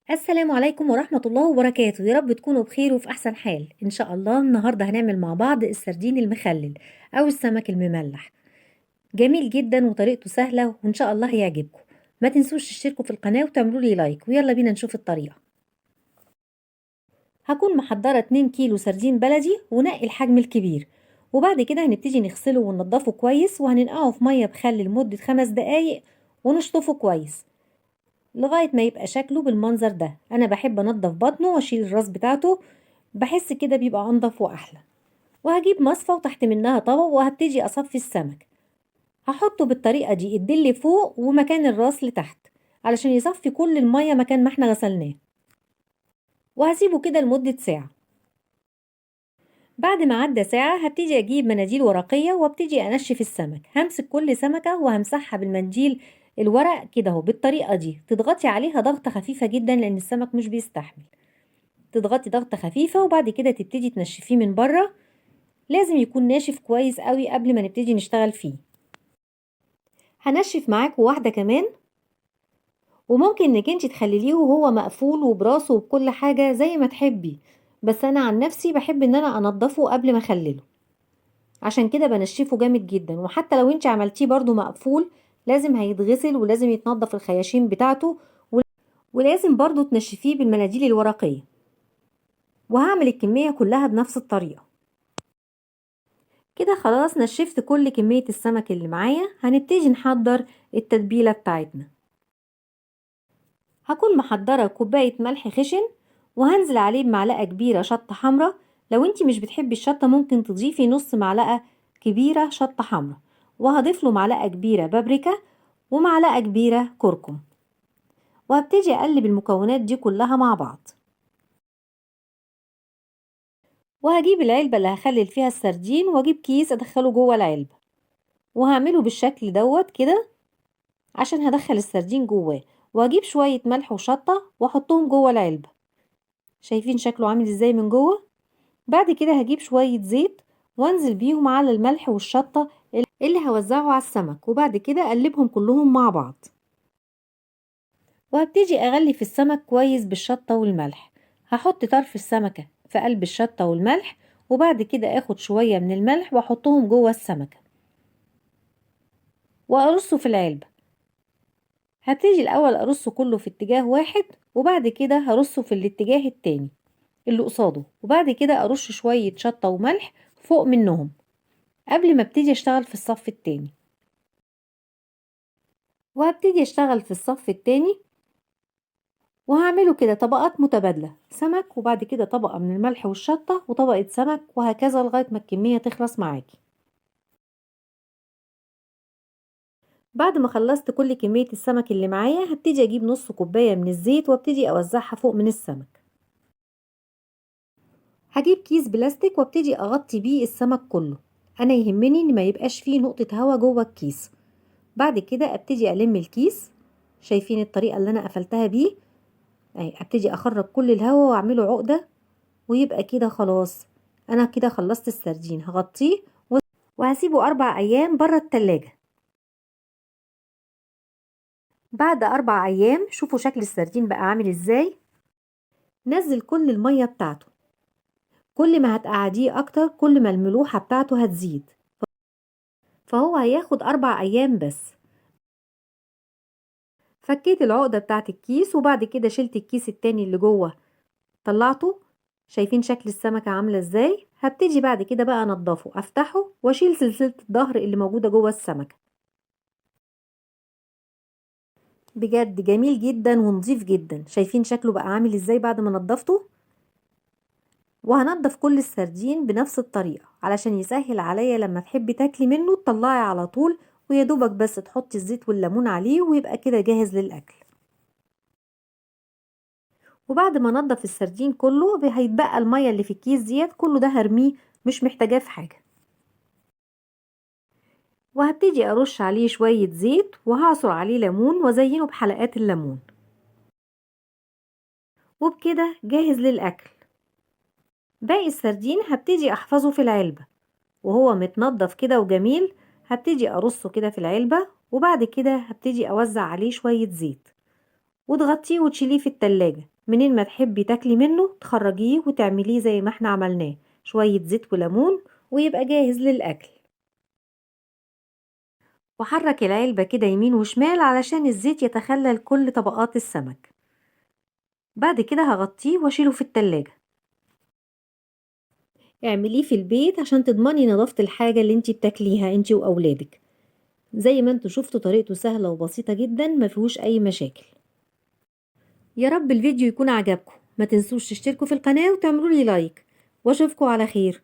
السلام عليكم ورحمة الله وبركاته، يا رب تكونوا بخير وفي أحسن حال إن شاء الله. النهاردة هنعمل مع بعض السردين المخلل أو السمك المملح. جميل جدا وطريقته سهلة وإن شاء الله هيعجبكم. ما تنسوش تشتركوا في القناة وتعملوا لي لايك، ويلا بينا نشوف الطريقة. هكون محضرة 2 كيلو سردين بلدي ونقي الحجم الكبير، وبعد كده هنبتدي نغسله وننضفه كويس وهننقعه في مية بخل لمدة 5 دقايق ونشطفه كويس لغاية ما يبقى شكله بالمنظر ده. انا بحب انضف بطنه واشيل الراس بتاعته، بحس كده بيبقى انضف واحلى. وهجيب مصفى وتحت منها طبق وهبتدي اصفي السمك. هحطه بالطريقة دي الدل فوق ومكان الراس لتحت علشان يصفي كل المية مكان ما احنا غسلناه، وهسيبه كده لمدة ساعة. بعد ما عدى ساعة هبتدي اجيب مناديل ورقية وابتدي انشف السمك. همسك كل سمكة وهمسحها بالمنديل الورق كده اهو بالطريقة دي. تضغطي عليها ضغطة خفيفة جدا لان السمك مش بيستحمل. تضغطي ضغطة خفيفة وبعد كده تبتدي تنشفيه من بره. لازم يكون ناشف كويس قوي قبل ما نبتدي نشتغل فيه. هنشف معاكم واحدة كمان، وممكن انك انت تخلليه وهو مقفول وبراسه وبكل حاجة زي ما تحبي، بس انا عن نفسي بحب ان انا انضفه قبل ما اخلله، عشان كده بنشفه جامد جدا. وحتى لو انت عملتيه برضو مقفول لازم هيتغسل ولازم يتنضف الخياشيم بتاعته، ولازم برضو تنشفيه بالمناديل الورقية. وهعمل الكمية كلها بنفس الطريقة. كده خلاص نشفت كل كمية السمك اللي معايا. هنبتدي نحضر التتبيلة بتاعتنا. هكون محضرة كوباية ملح خشن، وهنزل عليه بمعلقة كبيرة شطة حمرا. لو انتي مش بتحبي الشطة ممكن تضيفي نص معلقة كبيرة شطة حمرا، وهضيف له معلقة كبيرة بابريكا ومعلقة كبيرة كركم، وهبتدي اقلب المكونات دي كلها مع بعض. وهجيب العلبة اللي هخلل فيها السردين واجيب كيس ادخله جوه العلبة، وهعمله بالشكل دوت كده عشان هدخل السردين جواه. واجيب شوية ملح وشطة واحطهم جوه العلبة. شايفين شكله عامل ازاي من جوه؟ بعد كده هجيب شوية زيت وانزل بيهم على الملح والشطة اللي هوزعه على السمك، وبعد كده اقلبهم كلهم مع بعض. وهبتدي اغلي في السمك كويس بالشطة والملح. هحط طرف السمكة في قلب الشطة والملح، وبعد كده اخد شوية من الملح واحطهم جوه السمكة وارصه في العلبة. هبتدي الاول ارصه كله في اتجاه واحد، وبعد كده هرصه في الاتجاه التاني اللي قصاده، وبعد كده ارش شوية شطة وملح فوق منهم قبل ما ابتدي اشتغل في الصف التاني. وهبتدي اشتغل في الصف التاني وهعمله كده طبقات متبادلة، سمك وبعد كده طبقة من الملح والشطة وطبقة سمك، وهكذا لغاية ما الكمية تخلص معاكي. بعد ما خلصت كل كمية السمك اللي معايا هبتدي اجيب نص كوباية من الزيت وابتدي اوزعها فوق من السمك. هجيب كيس بلاستيك وابتدي اغطي بيه السمك كله. انا يهمني ان ما يبقاش فيه نقطة هوا جوه الكيس. بعد كده ابتدي الم الكيس. شايفين الطريقة اللي انا قفلتها بيه؟ اهي ابتدي اخرج كل الهوا واعمله عقدة، ويبقى كده خلاص. انا كده خلصت السردين. هغطيه وهسيبه 4 ايام بره التلاجة. بعد 4 ايام شوفوا شكل السردين بقى عامل ازاي. نزل كل المية بتاعته. كل ما هتقعديه اكتر كل ما الملوحة بتاعته هتزيد، فهو هياخد 4 ايام بس. فكيت العقدة بتاعت الكيس، وبعد كده شلت الكيس التاني اللي جوه طلعته. شايفين شكل السمكة عاملة ازاي؟ هبتدي بعد كده بقى انضفه، افتحه واشيل سلسلة الظهر اللي موجودة جوه السمكة. بجد جميل جدا ونظيف جدا. شايفين شكله بقى عامل ازاي بعد ما نضفته؟ وهنضف كل السردين بنفس الطريقة علشان يسهل عليا لما تحبي تاكلي منه تطلعي على طول، ويدوبك بس تحطي الزيت والليمون عليه ويبقى كده جاهز للأكل. وبعد ما نضف السردين كله هيتبقى المية اللي في الكيس ديت كله ده هرميه، مش محتاجاه في حاجة. وهبتدي ارش عليه شوية زيت وهعصر عليه ليمون وازينه بحلقات الليمون، وبكده جاهز للأكل. باقي السردين هبتدي احفظه في العلبة وهو متنضف كده وجميل. هبتدي ارصه كده في العلبة، وبعد كده هبتدي اوزع عليه شوية زيت وتغطيه وتشيليه في التلاجة. منين ما تحبي تاكلي منه تخرجيه وتعمليه زي ما احنا عملناه، شوية زيت وليمون ويبقى جاهز للأكل. وحرك العلبة كده يمين وشمال علشان الزيت يتخلل كل طبقات السمك. بعد كده هغطيه واشيله في التلاجة. اعمليه في البيت عشان تضمني نظافة الحاجة اللي انتي بتاكليها انتي وأولادك. زي ما انتوا شفتوا طريقته سهلة وبسيطة جدا، ما فيهوش أي مشاكل. يا رب الفيديو يكون عجبكم، ما تنسوش تشتركوا في القناة وتعملوا لي لايك، واشوفكوا على خير.